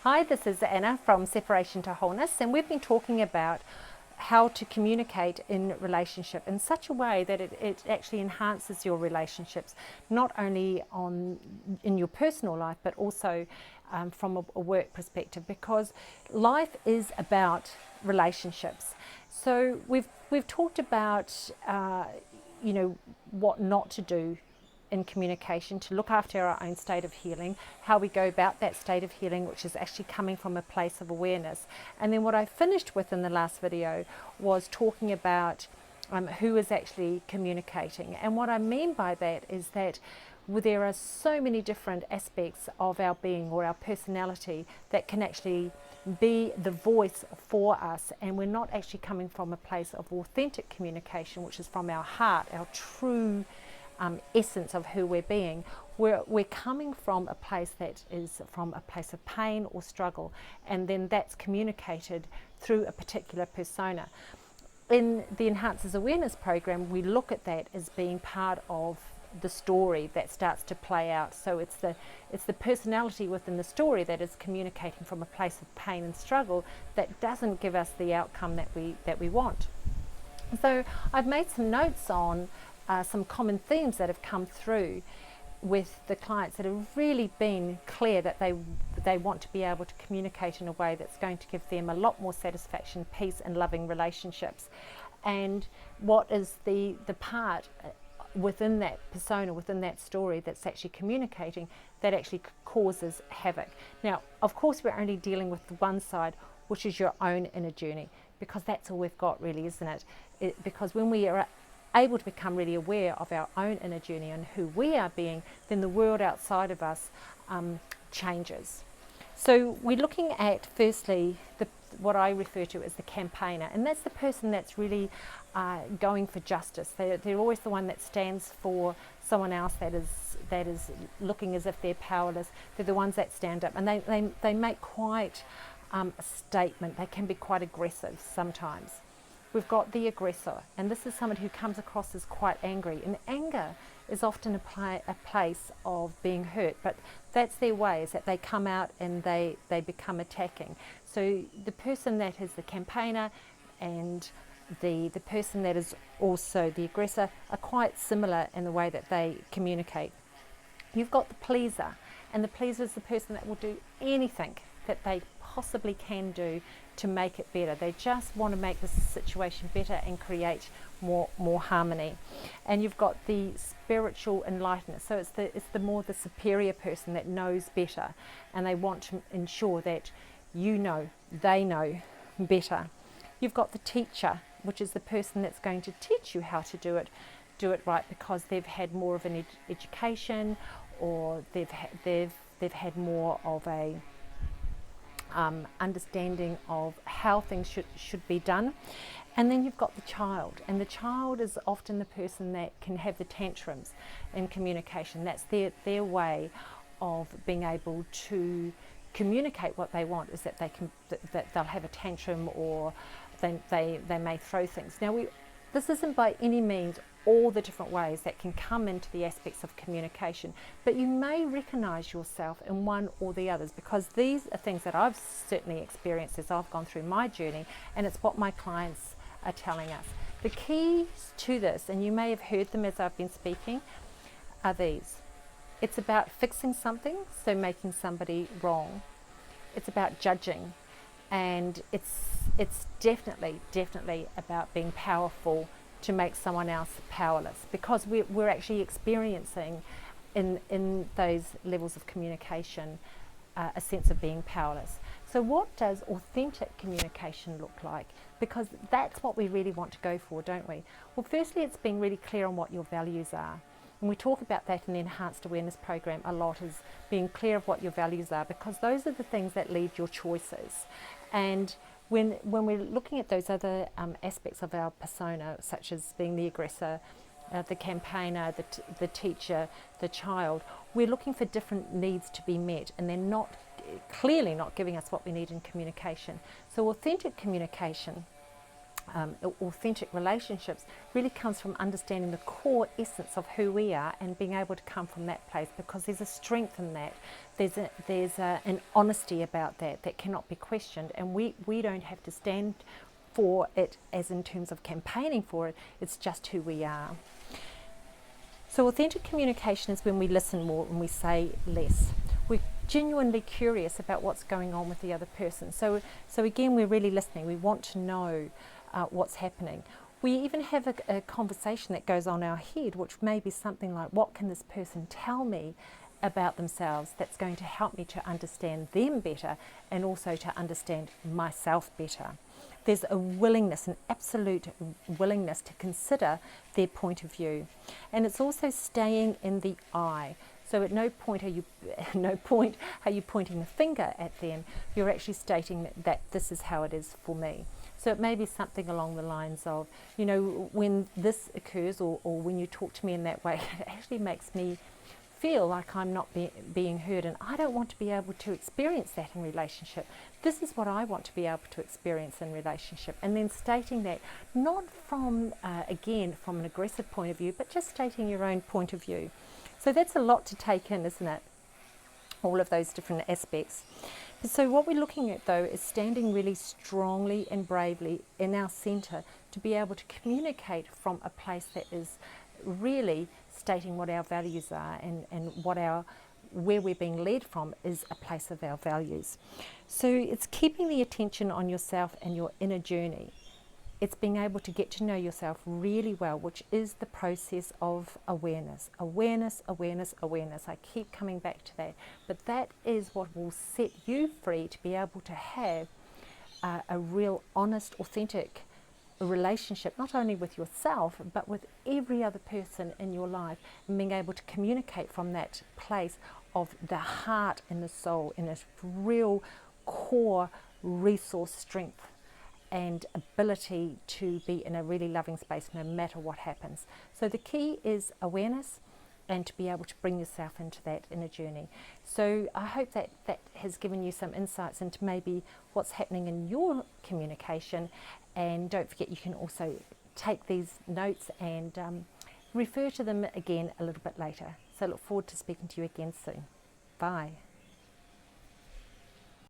Hi, this is Anna from Separation to Wholeness, and we've been talking about how to communicate in relationship in such a way that it actually enhances your relationships, not only in your personal life, but also from a work perspective, because life is about relationships. So we've talked about what not to do in communication, to look after our own state of healing, how we go about that state of healing, which is actually coming from a place of awareness. And then what I finished with in the last video was talking about who is actually communicating. And what I mean by that is that there are so many different aspects of our being or our personality that can actually be the voice for us, and we're not actually coming from a place of authentic communication, which is from our heart, our true essence of who we're being. We're coming from a place that is from a place of pain or struggle, and then that's communicated through a particular persona. In the Enhances Awareness program, we look at that as being part of the story that starts to play out. So it's the personality within the story that is communicating from a place of pain and struggle that doesn't give us the outcome that we want. So I've made some notes on some common themes that have come through with the clients that have really been clear that they want to be able to communicate in a way that's going to give them a lot more satisfaction, peace and loving relationships. And what is the part within that persona, within that story that's actually communicating that actually causes havoc. Now, of course, we're only dealing with the one side, which is your own inner journey, because that's all we've got really, isn't it? Because when we are able to become really aware of our own inner journey and who we are being, then the world outside of us changes. So we're looking at, firstly, what I refer to as the campaigner, and that's the person that's really going for justice. They're always the one that stands for someone else that is looking as if they're powerless. They're the ones that stand up, and they make quite a statement. They can be quite aggressive sometimes. We've got the aggressor, and this is someone who comes across as quite angry. And anger is often a place of being hurt, but that's their way, is that they come out and they become attacking. So the person that is the campaigner and the person that is also the aggressor are quite similar in the way that they communicate. You've got the pleaser, and the pleaser is the person that will do anything that they possibly can do to make it better. They just want to make the situation better and create more harmony. And you've got the spiritual enlightenment. So it's the more the superior person that knows better, and they want to ensure that they know better. You've got the teacher, which is the person that's going to teach you how to do it right, because they've had more of an education, or they've had more of a understanding of how things should be done. And then you've got the child, and the child is often the person that can have the tantrums in communication. That's their way of being able to communicate what they want, is that they'll have a tantrum, or they may throw things. Now this isn't by any means all the different ways that can come into the aspects of communication, but you may recognize yourself in one or the others, because these are things that I've certainly experienced as I've gone through my journey, and it's what my clients are telling us. The keys to this, and you may have heard them as I've been speaking, are these. It's about fixing something, so making somebody wrong. It's about judging, and it's definitely about being powerful to make someone else powerless, because we're actually experiencing in those levels of communication a sense of being powerless. So what does authentic communication look like? Because that's what we really want to go for, don't we? Well, firstly, it's being really clear on what your values are. And we talk about that in the Enhanced Awareness program a lot, is being clear of what your values are, because those are the things that lead your choices. And when we're looking at those other aspects of our persona, such as being the aggressor, the campaigner, the teacher, the child, we're looking for different needs to be met, and they're clearly not giving us what we need in communication. So authentic communication authentic relationships really comes from understanding the core essence of who we are and being able to come from that place, because there's a strength in that. There's an honesty about that cannot be questioned, and we don't have to stand for it as in terms of campaigning for it. It's just who we are. So authentic communication is when we listen more and we say less. We're genuinely curious about what's going on with the other person. So again, we're really listening. We want to know what's happening. We even have a conversation that goes on in our head, which may be something like, what can this person tell me about themselves that's going to help me to understand them better and also to understand myself better. There's a willingness, an absolute willingness to consider their point of view. And it's also staying in the I. So at no point are you pointing the finger at them. You're actually stating that this is how it is for me. So it may be something along the lines of, you know, when this occurs or when you talk to me in that way, it actually makes me feel like I'm not being heard, and I don't want to be able to experience that in relationship. This is what I want to be able to experience in relationship. And then stating that, not from, again, from an aggressive point of view, but just stating your own point of view. So that's a lot to take in, isn't it? All of those different aspects. So what we're looking at, though, is standing really strongly and bravely in our centre to be able to communicate from a place that is really stating what our values are, and where we're being led from is a place of our values. So it's keeping the attention on yourself and your inner journey. It's being able to get to know yourself really well, which is the process of awareness. Awareness, awareness, awareness. I keep coming back to that. But that is what will set you free to be able to have a real, honest, authentic relationship, not only with yourself, but with every other person in your life, and being able to communicate from that place of the heart and the soul in a real core resource strength and ability to be in a really loving space no matter what happens. So the key is awareness and to be able to bring yourself into that inner journey. So I hope that has given you some insights into maybe what's happening in your communication. And don't forget, you can also take these notes and refer to them again a little bit later. So look forward to speaking to you again soon. Bye.